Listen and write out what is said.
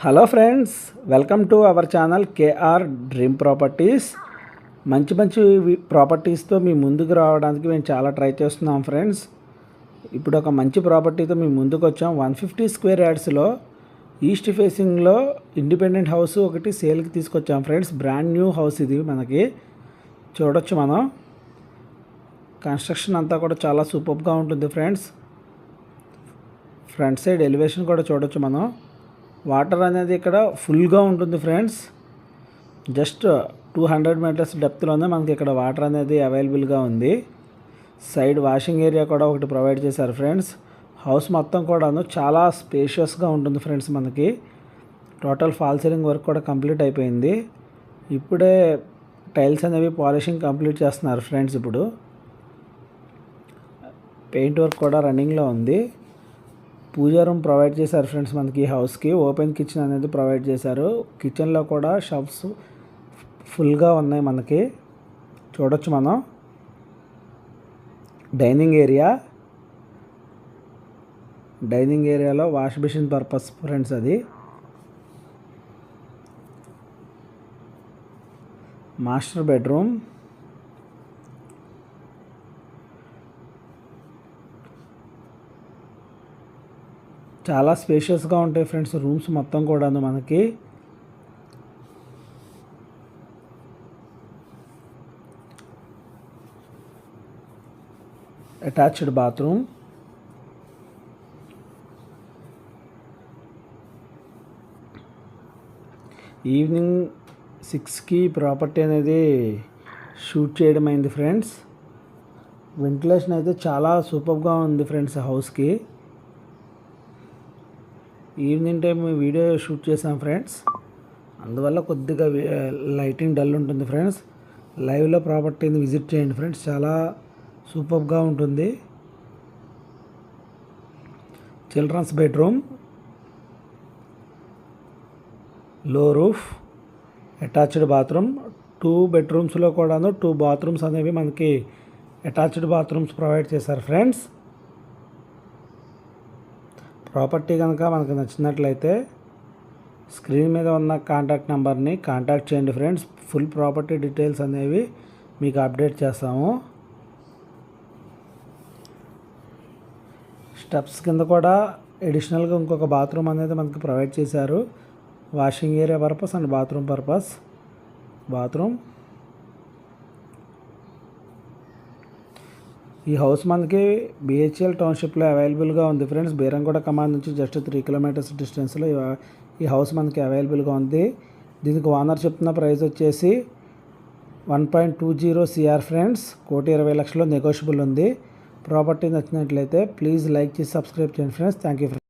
Hello friends, welcome to our channel KR dream properties. మంచి ప్రాపర్టీస్తో మీ ముందుకు రావడానికి మేము చాలా ట్రై చేస్తున్నాం ఫ్రెండ్స్. ఇప్పుడు ఒక మంచి ప్రాపర్టీతో మీ ముందుకు వచ్చాం. 150 స్క్వేర్ యార్డ్స్లో ఈస్ట్ ఫేసింగ్లో ఇండిపెండెంట్ హౌస్ ఒకటి సేల్కి తీసుకొచ్చాం ఫ్రెండ్స్. బ్రాండ్ న్యూ హౌస్ ఇది. మనకి చూడొచ్చు, మనం కన్స్ట్రక్షన్ అంతా కూడా చాలా సూపర్గా ఉంటుంది ఫ్రెండ్స్. ఫ్రంట్ సైడ్ ఎలివేషన్ కూడా చూడొచ్చు మనం. వాటర్ అనేది ఇక్కడ ఫుల్గా ఉంటుంది ఫ్రెండ్స్. జస్ట్ 200 మీటర్స్ డెప్త్లోనే మనకి ఇక్కడ వాటర్ అనేది అవైలబుల్గా ఉంది. సైడ్ వాషింగ్ ఏరియా కూడా ఒకటి ప్రొవైడ్ చేశారు ఫ్రెండ్స్. హౌస్ మొత్తం కూడాను చాలా స్పేషియస్గా ఉంటుంది ఫ్రెండ్స్. మనకి టోటల్ ఫాల్ సీలింగ్ వర్క్ కూడా కంప్లీట్ అయిపోయింది. ఇప్పుడే టైల్స్ అనేవి పాలిషింగ్ కంప్లీట్ చేస్తున్నారు ఫ్రెండ్స్. ఇప్పుడు పెయింట్ వర్క్ కూడా రన్నింగ్లో ఉంది. పూజా రూమ్ ప్రొవైడ్ చేశారు ఫ్రెండ్స్. మనకి ఈ హౌస్కి ఓపెన్ కిచెన్ అనేది ప్రొవైడ్ చేశారు. కిచెన్లో కూడా షెల్ఫ్స్ ఫుల్గా ఉన్నాయి. మనకి చూడొచ్చు మనం. డైనింగ్ ఏరియాలో వాష్ బేసిన్ పర్పస్ ఫ్రెండ్స్. అది మాస్టర్ బెడ్రూమ్. చాలా స్పేషియస్గా ఉంటాయి ఫ్రెండ్స్ రూమ్స్ మొత్తం కూడాను. మనకి అటాచ్డ్ బాత్రూమ్. ఈవినింగ్ 6కి ప్రాపర్టీ అనేది షూట్ చేయడం అయింది ఫ్రెండ్స్. వెంటిలేషన్ అయితే చాలా సూపర్గా ఉంది ఫ్రెండ్స్ హౌస్కి. ఈవినింగ్ టైం వీడియో షూట్ చేసాం ఫ్రెండ్స్, అందువల్ల కొద్దిగా లైటింగ్ డల్ ఉంటుంది ఫ్రెండ్స్. లైవ్లో ప్రాపర్టీని విజిట్ చేయండి ఫ్రెండ్స్, చాలా సూపర్గా ఉంటుంది. చిల్డ్రన్స్ బెడ్రూమ్, లో రూఫ్, అటాచ్డ్ బాత్రూమ్. 2 బెడ్రూమ్స్లో కూడాను 2 బాత్రూమ్స్ అనేవి మనకి అటాచ్డ్ బాత్రూమ్స్ ప్రొవైడ్ చేశారు ఫ్రెండ్స్. ప్రాపర్టీ కనుక మనకు నచ్చినట్లయితే స్క్రీన్ మీద ఉన్న కాంటాక్ట్ నెంబర్ని కాంటాక్ట్ చేయండి ఫ్రెండ్స్. ఫుల్ ప్రాపర్టీ డీటెయిల్స్ అనేవి మీకు అప్డేట్ చేస్తాము. స్టెప్స్ కింద కూడా అడిషనల్గా ఇంకొక బాత్రూమ్ అనేది మనకి ప్రొవైడ్ చేశారు. Washing area purpose and bathroom purpose. ఈ హౌస్ మనకి బిహెచ్ఎల్ టౌన్షిప్లో అవైలబుల్గా ఉంది ఫ్రెండ్స్. బీరంగూడ కమాండ్ నుంచి జస్ట్ 3 కిలోమీటర్స్ డిస్టెన్స్లో ఈ హౌస్ మనకి అవైలబుల్గా ఉంది. దీనికి ఓనర్ చెప్తున్న ప్రైస్ వచ్చేసి 1.20 CR ఫ్రెండ్స్. 1,20,00,000 నెగోషియబుల్ ఉంది. ప్రాపర్టీ నచ్చినట్లయితే ప్లీజ్ లైక్ చేసి సబ్స్క్రైబ్ చేయండి ఫ్రెండ్స్. Thank you friends.